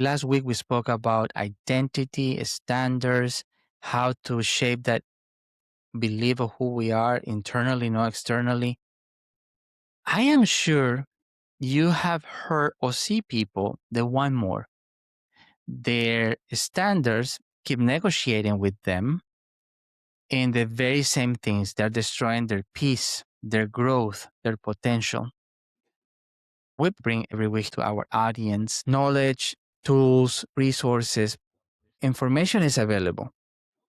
Last week we spoke about identity, standards, how to shape that belief of who we are internally, not externally. I am sure you have heard or see people that want more. Their standards keep negotiating with them in the very same things. They're destroying their peace, their growth, their potential. We bring every week to our audience knowledge, tools, resources. Information is available.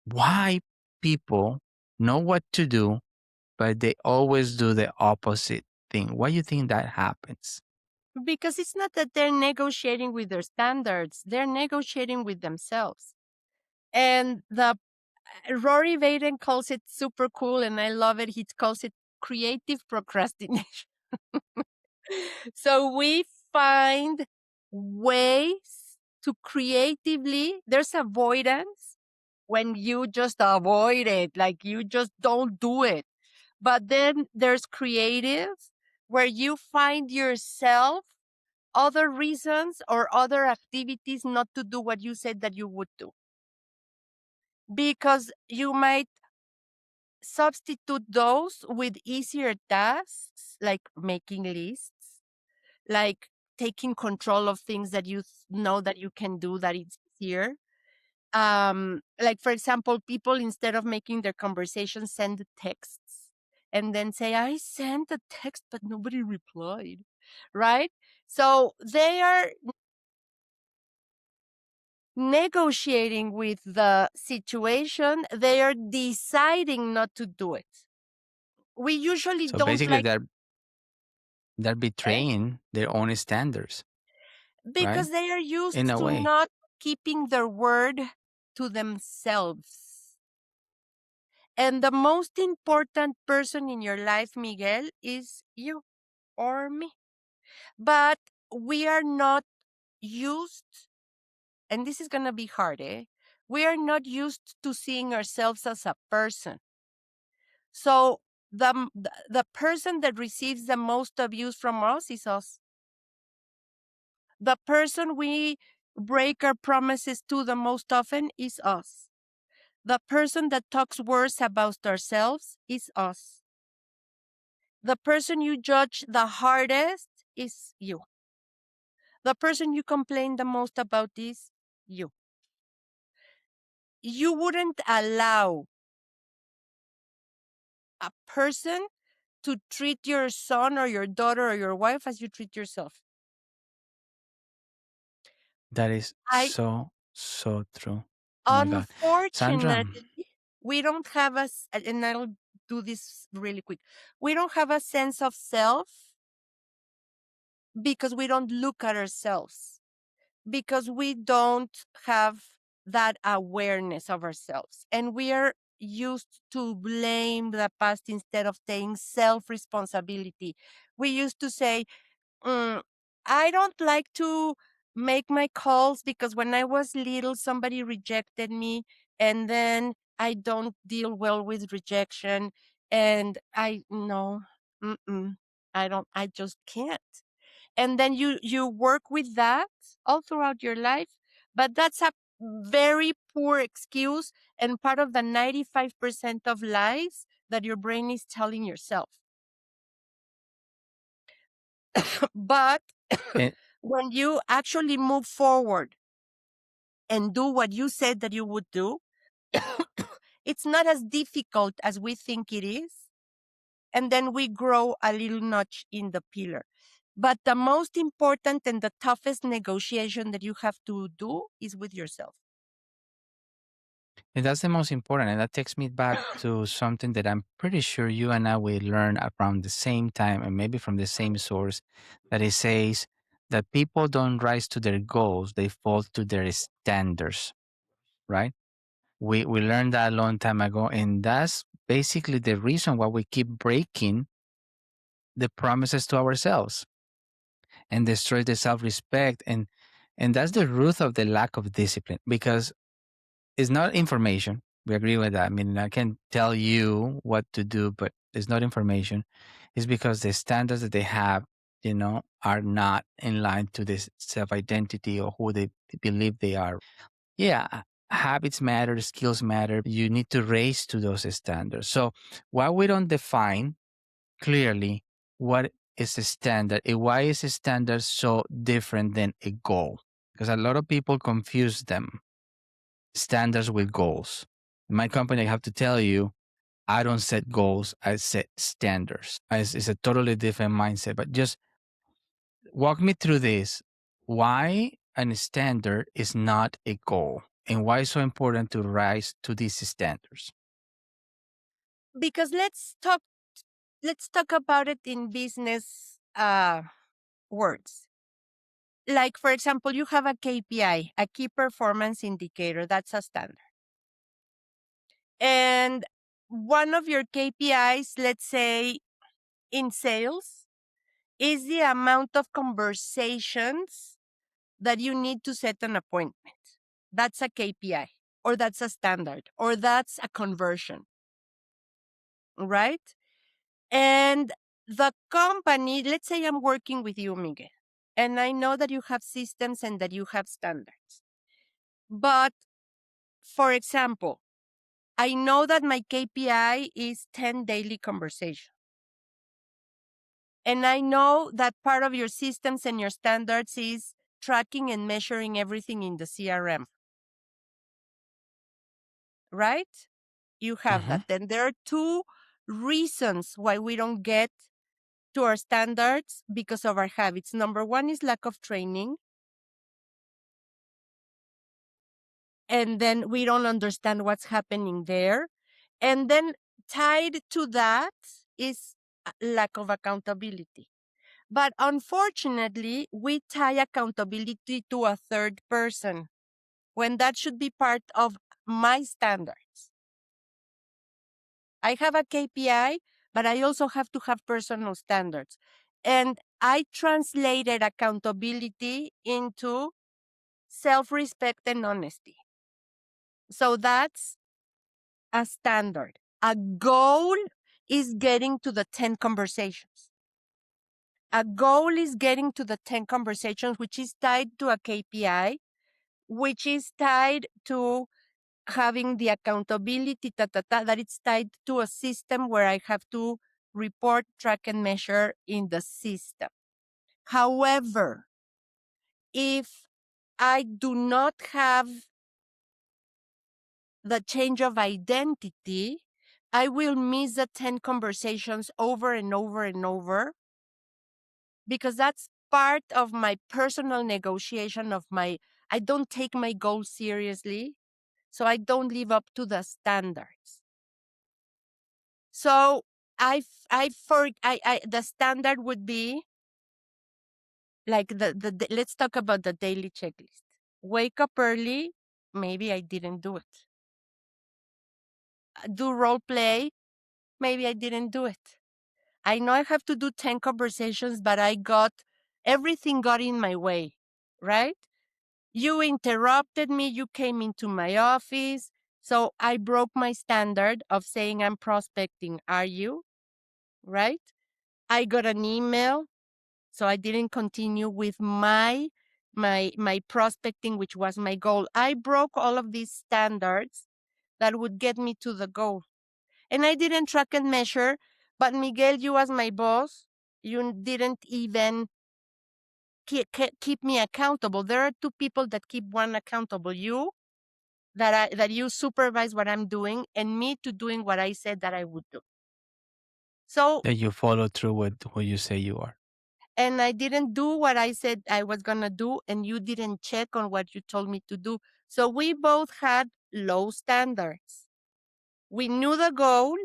Why people know what to do, but they always do the opposite thing? Why do you think that happens? Because it's not that they're negotiating with their standards, they're negotiating with themselves. And the Rory Vaden calls it super cool, and I love it. He calls it creative procrastination. So we find ways to creatively, there's avoidance when you just avoid it, like you just don't do it. But then there's creative where you find yourself other reasons or other activities not to do what you said that you would do. Because you might substitute those with easier tasks like making lists, like taking control of things that you know that you can do that it's easier. Like for example, people instead of making their conversations send texts and then say, I sent a text, but nobody replied. Right? So they are negotiating with the situation, they are deciding not to do it. We usually So don't basically, like they're eh, betraying their own standards, right? because they are In used a to way. not keeping their word to themselves. And the most important person in your life, Miguel, is you or me. But we are not used, and this is going to be hard, eh? We are not used to seeing ourselves as a person. So the person that receives the most abuse from us is us. The person we break our promises to the most often is us. The person that talks worse about ourselves is us. The person you judge the hardest is you. The person you complain the most about is you. You wouldn't allow a person to treat your son or your daughter or your wife as you treat yourself. That is I so, so true. Oh my God. Sandra, Unfortunately, we don't have and I'll do this really quick. We don't have a sense of self because we don't look at ourselves, because we don't have that awareness of ourselves. And we are used to blame the past instead of taking self responsibility. We used to say, Mm, I don't like to make my calls because when I was little, somebody rejected me, and then I don't deal well with rejection. And I no, I don't. I just can't. And then you work with that all throughout your life, but that's a very poor excuse and part of the 95% of lies that your brain is telling yourself. But eh, when you actually move forward and do what you said that you would do, it's not as difficult as we think it is. And then we grow a little notch in the pillar. But the most important and the toughest negotiation that you have to do is with yourself. and that's the most important. And that takes me back to something that I'm pretty sure you and I will learn around the same time and maybe from the same source, that it says that people don't rise to their goals, they fall to their standards, right? We learned that a long time ago. And that's basically the reason why we keep breaking the promises to ourselves and destroy the self-respect. And that's the root of the lack of discipline, because it's not information. We agree with that. I mean, I can tell you what to do, but it's not information. It's because the standards that they have are not in line to this self identity or who they believe they are. Yeah, habits matter, skills matter. You need to raise to those standards. So, why we don't define clearly what is a standard and why is a standard so different than a goal? Because a lot of people confuse them, standards with goals. In my company, I have to tell you, I don't set goals, I set standards. It's a totally different mindset, but just walk me through this. Why a standard is not a goal and why it's so important to rise to these standards? Because let's talk about it in business words. Like, for example, you have a KPI, a key performance indicator. That's a standard. And one of your KPIs, let's say in sales, is the amount of conversations that you need to set an appointment. That's a KPI, or that's a standard, or that's a conversion, right? And the company, let's say I'm working with you, Miguel, and I know that you have systems and that you have standards. But for example, I know that my KPI is 10 daily conversations. And I know that part of your systems and your standards is tracking and measuring everything in the CRM, right? You have Hmm. that. Then there are two reasons why we don't get to our standards because of our habits. Number one is lack of training. And then we don't understand what's happening there. And then tied to that is lack of accountability. But unfortunately, we tie accountability to a third person when that should be part of my standards. I have a KPI, but I also have to have personal standards. And I translated accountability into self-respect and honesty. So that's a standard. A goal is getting to the 10 conversations. A goal is getting to the 10 conversations, which is tied to a KPI, which is tied to having the accountability, that it's tied to a system where I have to report, track, and measure in the system. However, if I do not have the change of identity, I will miss the 10 conversations over and over and over because that's part of my personal negotiation of I don't take my goals seriously, so I don't live up to the standards. So the standard would be like let's talk about the daily checklist. Wake up early, maybe I didn't do it. Do role play, maybe I didn't do it. I know I have to do 10 conversations, but everything got in my way, right? You interrupted me, you came into my office. So I broke my standard of saying I'm prospecting. Are you? Right? I got an email, so I didn't continue with my prospecting, which was my goal. I broke all of these standards that would get me to the goal. And I didn't track and measure, but Miguel, you as my boss, you didn't even keep me accountable. There are two people that keep one accountable. You, that you supervise what I'm doing, and me to doing what I said that I would do. So, That you follow through with who you say you are. and I didn't do what I said I was going to do, and you didn't check on what you told me to do. So we both had low standards. We knew the goal,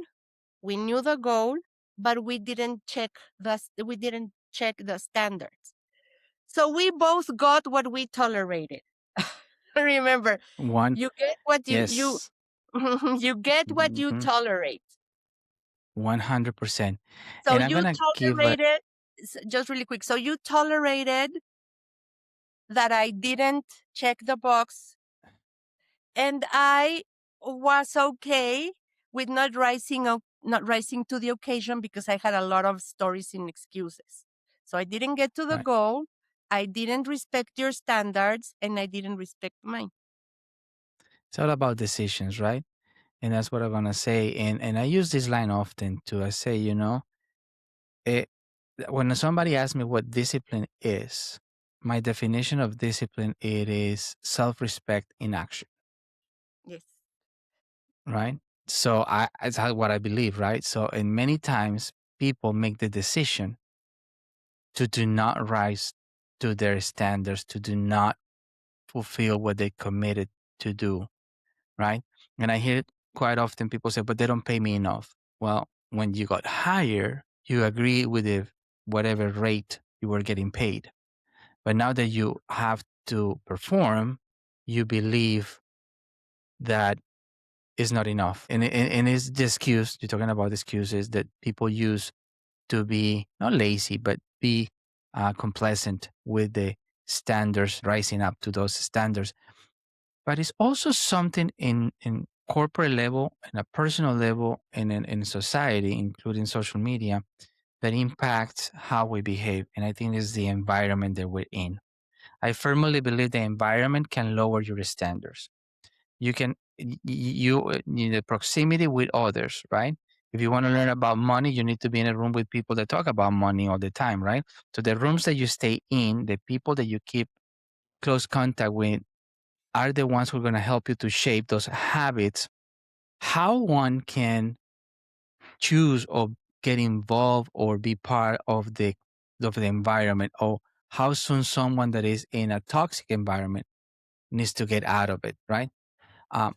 but we didn't check the standards. So we both got what we tolerated. Remember, One, you get what you yes, you get what you mhm, tolerate. 100%. So And I'm you gonna give a tolerated, just really quick. So you tolerated that I didn't check the box, and I was okay with not rising to the occasion because I had a lot of stories and excuses. So I didn't get to the Right. goal. I didn't respect your standards, and I didn't respect mine. It's all about decisions, right? And that's what I'm gonna say. And I use this line often too. I say, it, when somebody asks me what discipline is, my definition of discipline, it is self-respect in action, Yes. right? So it's what I believe, right? So, and many times people make the decision to do not rise to their standards, to do not fulfill what they committed to do, right? And I hear quite often people say, but they don't pay me enough. Well, when you got hired, you agree with the whatever rate you were getting paid. But now that you have to perform, you believe that is not enough. And it's the excuse, you're talking about excuses that people use to be not lazy, but be complacent with the standards, rising up to those standards. But it's also something in corporate level, and a personal level, and in society, including social media, that impacts how we behave. And I think it's the environment that we're in. I firmly believe the environment can lower your standards. You can you need the proximity with others, right? If you want to learn about money, you need to be in a room with people that talk about money all the time, right? So the rooms that you stay in, the people that you keep close contact with, are the ones who are going to help you to shape those habits. How one can choose or get involved or be part of the environment, or how soon someone that is in a toxic environment needs to get out of it, right? Um,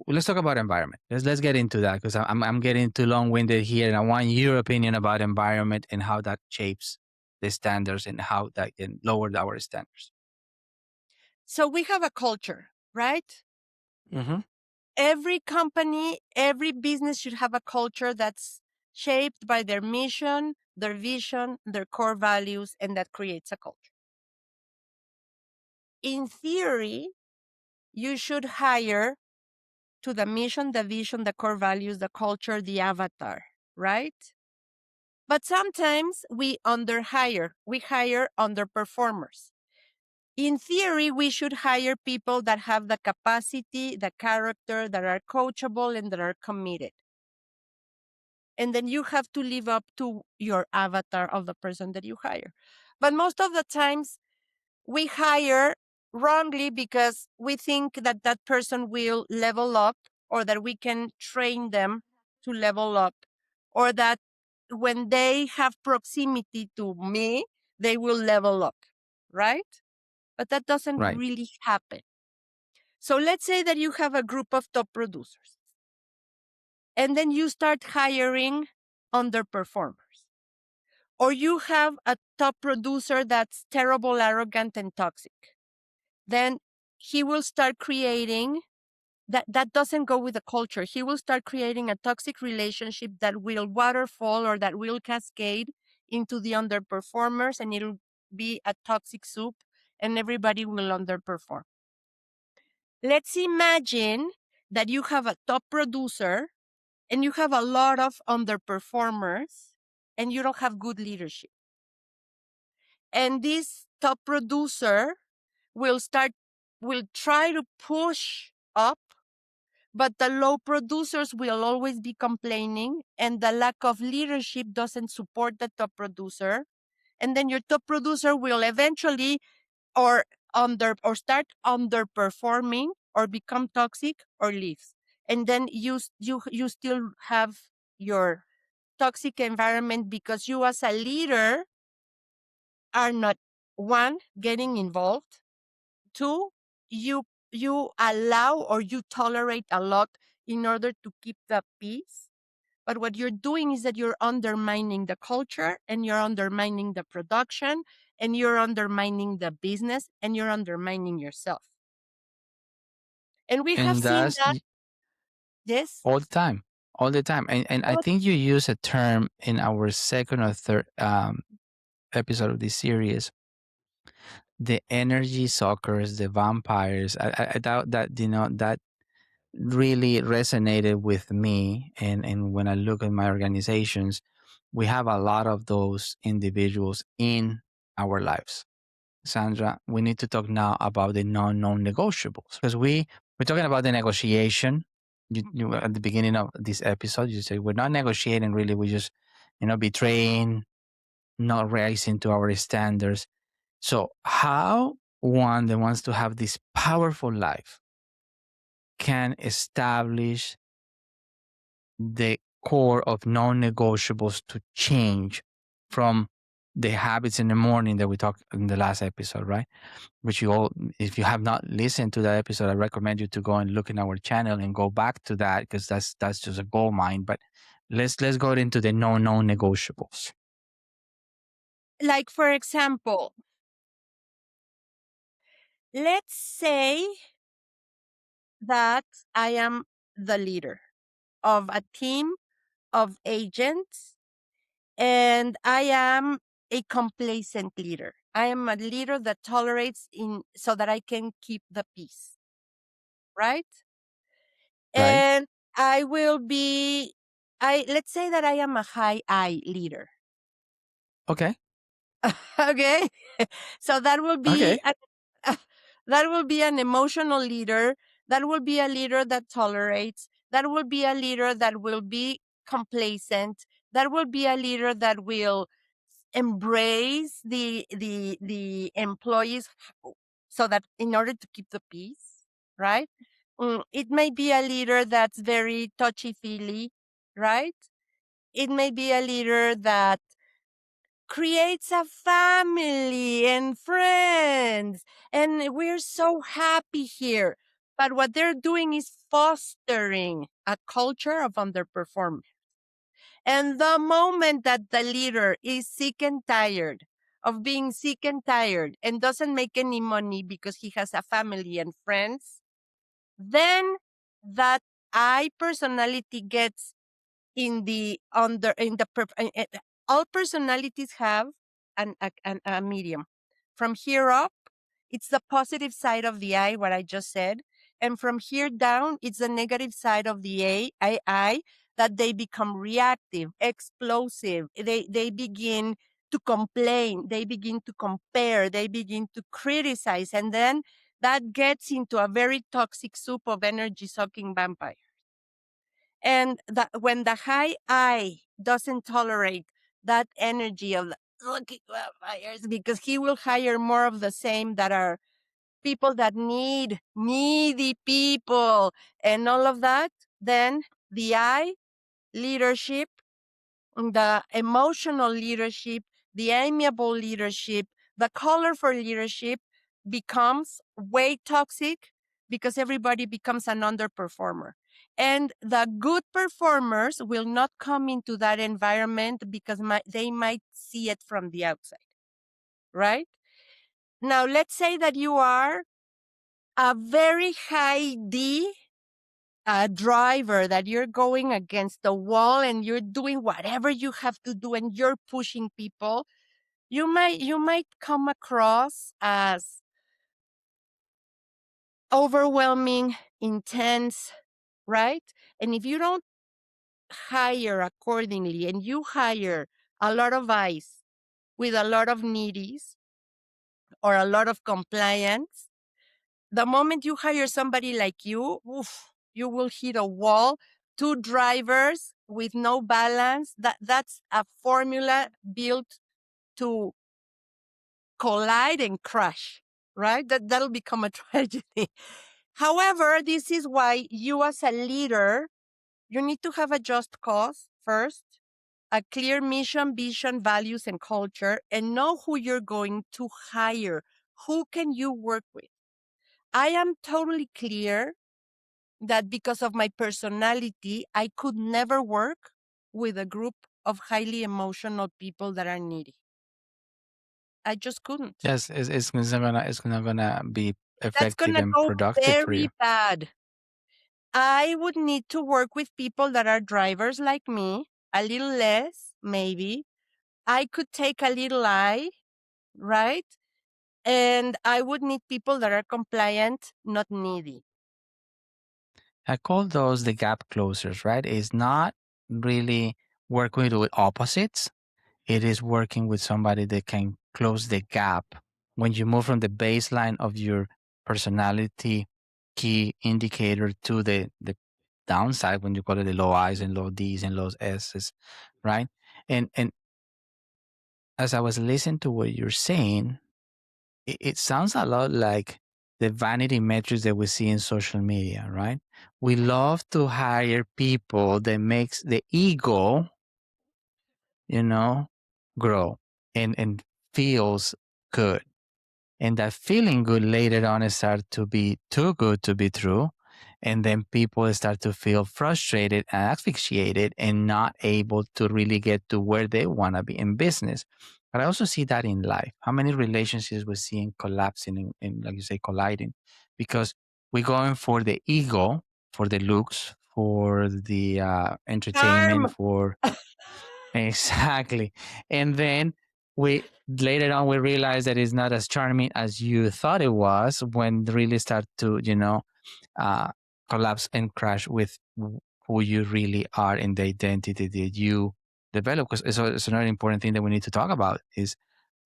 let's talk about environment. Let's get into that, because I'm getting too long winded here, and I want your opinion about environment and how that shapes the standards and how that can lower our standards. So we have a culture, right? Mm-hmm. Every company, every business should have a culture that's shaped by their mission, their vision, their core values, and that creates a culture. In theory, you should hire to the mission, the vision, the core values, the culture, the avatar, right? But sometimes we underhire, we hire underperformers. In theory, we should hire people that have the capacity, the character, that are coachable, and that are committed. And then you have to live up to your avatar of the person that you hire. But most of the times, we hire wrongly because we think that that person will level up, or that we can train them to level up, or that when they have proximity to me, they will level up, right? But that doesn't Right. really happen. So let's say that you have a group of top producers, and then you start hiring underperformers. Or you have a top producer that's terrible, arrogant, and toxic. Then he will start creating that doesn't go with the culture. He will start creating a toxic relationship that will waterfall, or that will cascade into the underperformers, and it'll be a toxic soup, and everybody will underperform. Let's imagine that you have a top producer and you have a lot of underperformers, and you don't have good leadership. And this top producer will try to push up, but the low producers will always be complaining, and the lack of leadership doesn't support the top producer. And then your top producer will eventually or start underperforming, or become toxic, or leaves. And then you still have your toxic environment, because you as a leader are not, one, getting involved. Two, you allow, or you tolerate a lot in order to keep the peace. But what you're doing is that you're undermining the culture, and you're undermining the production, and you're undermining the business, and you're undermining yourself. And we have And seen that's that, yes. all the time, all the time. And I But think you use a term in our second or third episode of this series, the energy suckers, the vampires. I doubt that, that really resonated with me. And when I look at my organizations, we have a lot of those individuals in our lives. Sandra, we need to talk now about the non-negotiables because we're talking about the negotiation. You at the beginning of this episode, you say we're not negotiating really. We just, betraying, not rising to our standards. So how one that wants to have this powerful life can establish the core of non-negotiables to change from the habits in the morning that we talked in the last episode, right? Which you all, if you have not listened to that episode, I recommend you to go and look in our channel and go back to that because that's just a gold mine. But let's go into the non-negotiables. Like, for example, let's say that I am the leader of a team of agents and I am a complacent leader. I am a leader that tolerates in so that I can keep the peace, right? Right? And I will be I let's say that I am a high I leader. Okay. Okay? So that will be Okay. that will be an emotional leader. That will be a leader that tolerates. That will be a leader that will be complacent. That will be a leader that will embrace the employees so that in order to keep the peace, right? It may be a leader that's very touchy feely, right? It may be a leader that creates a family and friends. And we're so happy here. But what they're doing is fostering a culture of underperformance. And the moment that the leader is sick and tired of being sick and tired and doesn't make any money because he has a family and friends, then that I personality gets in the under in the all personalities have a medium. From here up, it's the positive side of the I, what I just said, and from here down, it's the negative side of the I that they become reactive, explosive. They begin to complain, they begin to compare, they begin to criticize, and then that gets into a very toxic soup of energy sucking vampire. And that when the high I doesn't tolerate that energy of the looking vampires, because he will hire more of the same that are people that need needy people and all of that, then the I leadership, the emotional leadership, the amiable leadership, the colorful leadership becomes way toxic because everybody becomes an underperformer. And the good performers will not come into that environment because they might see it from the outside, right? Now, let's say that you are a very high D driver, that you're going against the wall and you're doing whatever you have to do and you're pushing people. You might come across as overwhelming, intense, right? And if you don't hire accordingly and you hire a lot of eyes with a lot of needies or a lot of compliance, the moment you hire somebody like you, oof, you will hit a wall. Two drivers with no balance. That's a formula built to collide and crash, right? That'll become a tragedy. However, this is why you as a leader, you need to have a just cause first, a clear mission, vision, values, and culture, and know who you're going to hire. Who can you work with? I am totally clear that because of my personality, I could never work with a group of highly emotional people that are needy. I just couldn't. Yes, it's not gonna be That's effective gonna and go productive for you. very bad. I would need to work with people that are drivers like me, a little less, maybe. I could take a little eye, right? And I would need people that are compliant, not needy. I call those the gap closers, right? It's not really working with opposites. It is working with somebody that can close the gap when you move from the baseline of your personality key indicator to the downside, when you call it the low I's and low D's and low S's, right? And as I was listening to what you're saying, it sounds a lot like the vanity metrics that we see in social media, right? We love to hire people that makes the ego, you know, grow and feels good. And that feeling good later on start to be too good to be true. And then people start to feel frustrated and asphyxiated and not able to really get to where they want to be in business. But I also see that in life. How many relationships we're seeing collapsing and, like you say, colliding because we're going for the ego, for the looks, for the entertainment, Charm. for exactly. And then we later on we realize that it's not as charming as you thought it was when really start to, uh, collapse and crash with who you really are and the identity that you develop. Because it's another important thing that we need to talk about is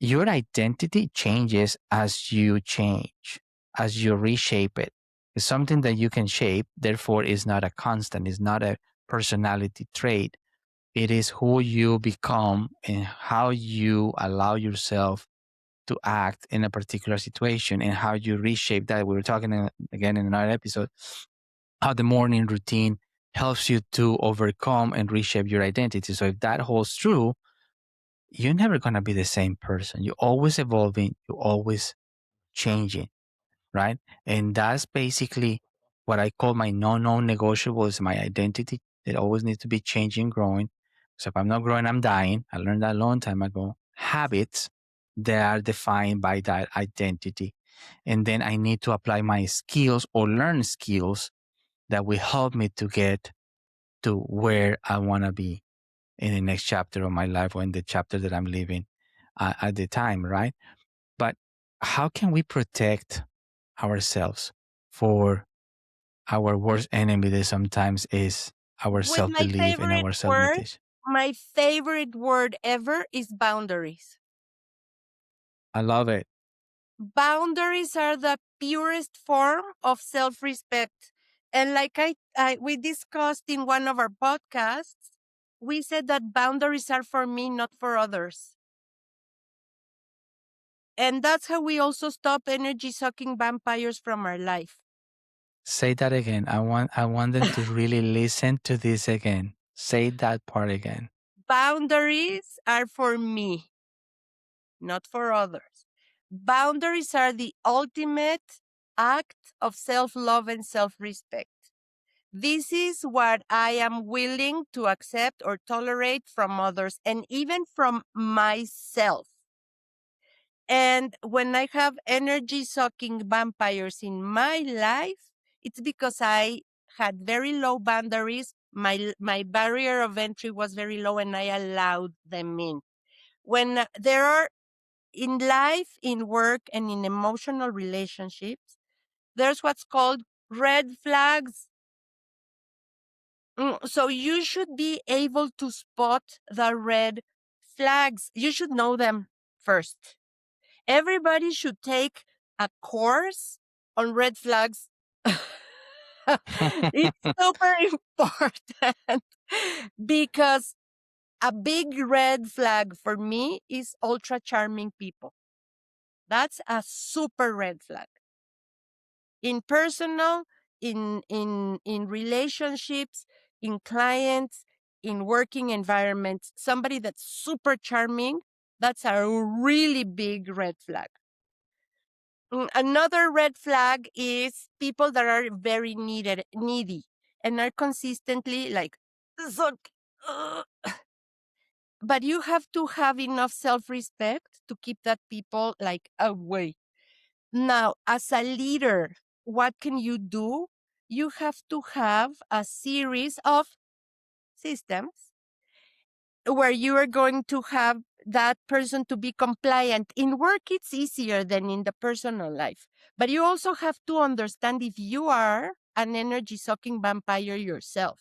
your identity changes as you change, as you reshape it. It's something that you can shape, therefore is not a constant, it's not a personality trait. It is who you become and how you allow yourself to act in a particular situation and how you reshape that. We were talking again in another episode how the morning routine helps you to overcome and reshape your identity. So if that holds true, you're never going to be the same person. You're always evolving, you're always changing, right? And that's basically what I call my non-negotiable is my identity. It always needs to be changing, growing. So if I'm not growing, I'm dying. I learned that a long time ago. Habits that are defined by that identity. And then I need to apply my skills or learn skills that will help me to get to where I want to be in the next chapter of my life or in the chapter that I'm living at the time, right? But how can we protect ourselves for our worst enemy that sometimes is our With self belief and our self limitation? my favorite word ever is boundaries. I love it. Boundaries are the purest form of self-respect. And like we discussed in one of our podcasts, we said that boundaries are for me, not for others. And that's how we also stop energy sucking vampires from our life. Say that again. I want them to really listen to this again. Say that part again. Boundaries are for me, not for others. Boundaries are the ultimate act of self love and self respect. This is what I am willing to accept or tolerate from others and even from myself. And when I have energy sucking vampires in my life, it's because I had very low boundaries. My barrier of entry was very low and I allowed them in. When there are in life, in work, and in emotional relationships, there's what's called red flags. So you should be able to spot the red flags. You should know them first. Everybody should take a course on red flags. It's super important because a big red flag for me is ultra charming people. That's a super red flag. In personal, in relationships, in clients, in working environments, somebody that's super charming, that's a really big red flag. Another red flag is people that are very needy and are consistently like, so, uh, but you have to have enough self-respect to keep that people like away. Now, as a leader, what can you do? You have to have a series of systems where you are going to have that person to be compliant. In work, it's easier than in the personal life. But you also have to understand if you are an energy sucking vampire yourself.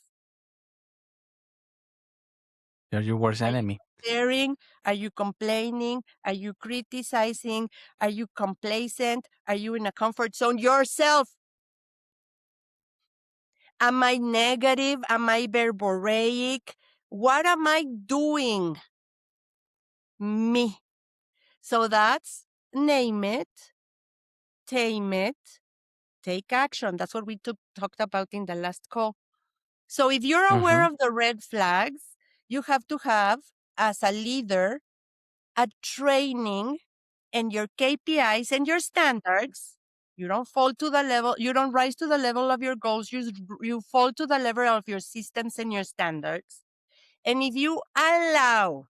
They're your worst Are you enemy. comparing? Are you complaining? Are you criticizing? Are you complacent? Are you in a comfort zone yourself? Am I negative? Am I verboreic? What am I doing? Me. So that's name it, tame it, take action. That's what we talked about in the last call. So if you're aware Mm-hmm. of the red flags, you have to have, as a leader, a training and your KPIs and your standards. You don't fall to the level, you don't rise to the level of your goals. You fall to the level of your systems and your standards. And if you allow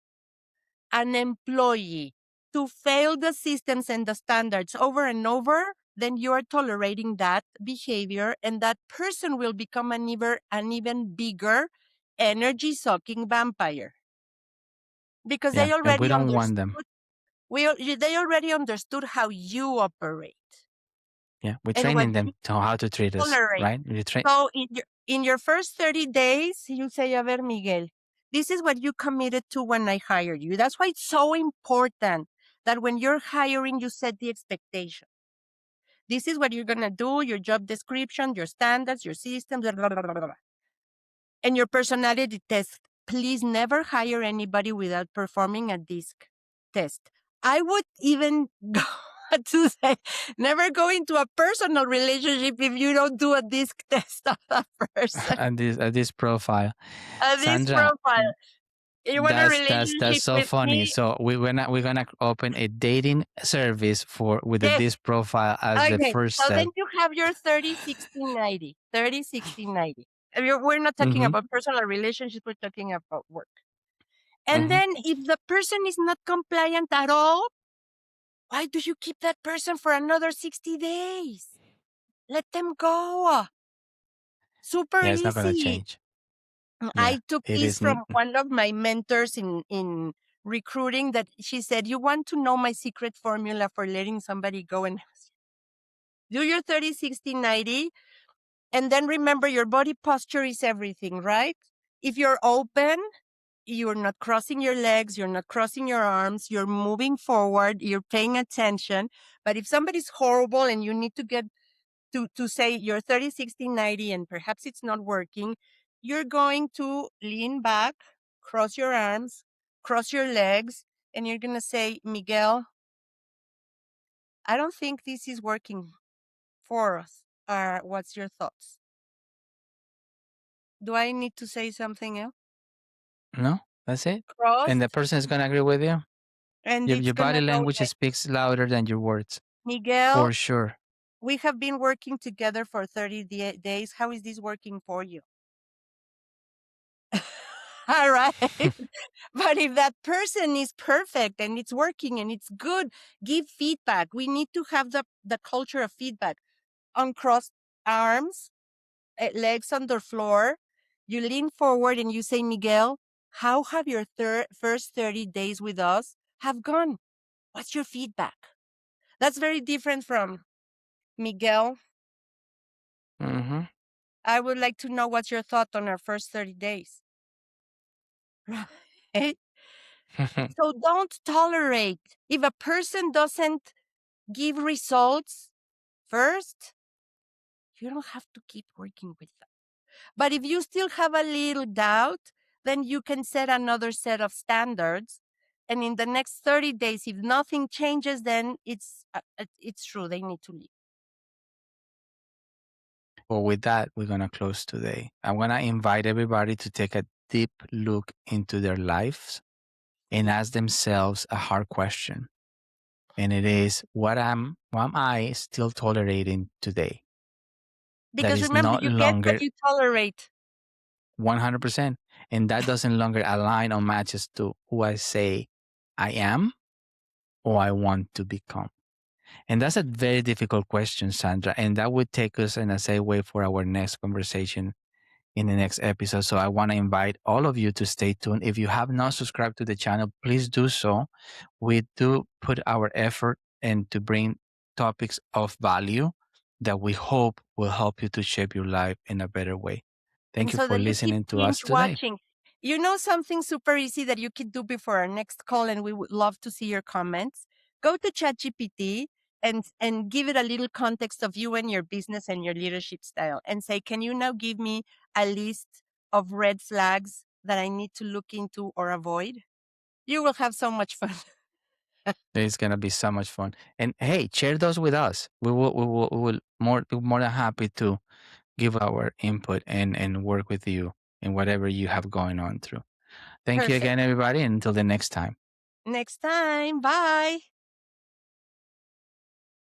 an employee to fail the systems and the standards over and over, then you are tolerating that behavior, and that person will become an even bigger energy sucking vampire because Yeah, they and we already don't want them. understood. They already understood how you operate Yeah, we're and what training you them to how to treat us, tolerate. right? We train. So in your first 30 days, you say, a ver, Miguel, this is what you committed to when I hired you. That's why it's so important that when you're hiring, you set the expectation. This is what you're going to do, your job description, your standards, your systems, blah, blah, blah, blah, blah. And your personality test. Please never hire anybody without performing a disc test. I would even go to say, never go into a personal relationship if you don't do a disc test of that person. At this profile, A disc Sandra. profile. You want a That's relationship so with funny. me? So we're gonna open a dating service with Yes. this profile as the Okay. first So then step. you have your 30, 60, 90. 30, 60, 90. We're not talking Mm-hmm. about personal relationships. We're talking about work. And Mm-hmm. then if the person is not compliant at all, why do you keep that person for another 60 days? Let them go. Super Yeah, it's not gonna easy. change. Yeah, I took it this is. from one of my mentors in recruiting, that she said, you want to know my secret formula for letting somebody go, and do your 30, 60, 90. And then remember, your body posture is everything, right? If you're open, you're not crossing your legs, you're not crossing your arms, you're moving forward, you're paying attention. But if somebody's horrible and you need to get to say you're 30, 60, 90, and perhaps it's not working, you're going to lean back, cross your arms, cross your legs, and you're going to say, Miguel, I don't think this is working for us. What's your thoughts? Do I need to say something else? No, that's it. And the Crossed, person is gonna agree with you. and Your it's your going body to go language like, speaks louder than your words, for Miguel, sure. we have been working together for 30 days. How is this working for you? All right. But if that person is perfect and it's working and it's good, give feedback. We need to have the culture of feedback. Uncrossed arms, legs on the floor. You lean forward and you say, Miguel, how have your first 30 days with us have gone? What's your feedback? That's very different from, Miguel, Mm-hmm. I would like to know what's your thought on our first 30 days. Right? So don't tolerate. If a person doesn't give results first, you don't have to keep working with them. But if you still have a little doubt, then you can set another set of standards. And in the next 30 days, if nothing changes, then it's true. They need to leave. Well, with that, we're gonna close today. I wanna invite everybody to take a deep look into their lives and ask themselves a hard question. And it is, what am I still tolerating today that Because is remember, not you get what longer you tolerate. 100%, and that doesn't longer align or matches to who I say I am or I want to become? And that's a very difficult question, Sandra. And that would take us in a segue for our next conversation in the next episode. So I want to invite all of you to stay tuned. If you have not subscribed to the channel, please do so. We do put our effort in to bring topics of value that we hope will help you to shape your life in a better way. Thank And you so for that you keep listening to us binge today. watching. You know something super easy that you can do before our next call, and we would love to see your comments. Go to ChatGPT and give it a little context of you and your business and your leadership style, and say, "Can you now give me a list of red flags that I need to look into or avoid?" You will have so much fun. It's gonna be so much fun. And hey, share those with us. We will more than happy to give our input and work with you in whatever you have going on through. Thank you Perfect. again, everybody, and until the next time. Next time. Bye.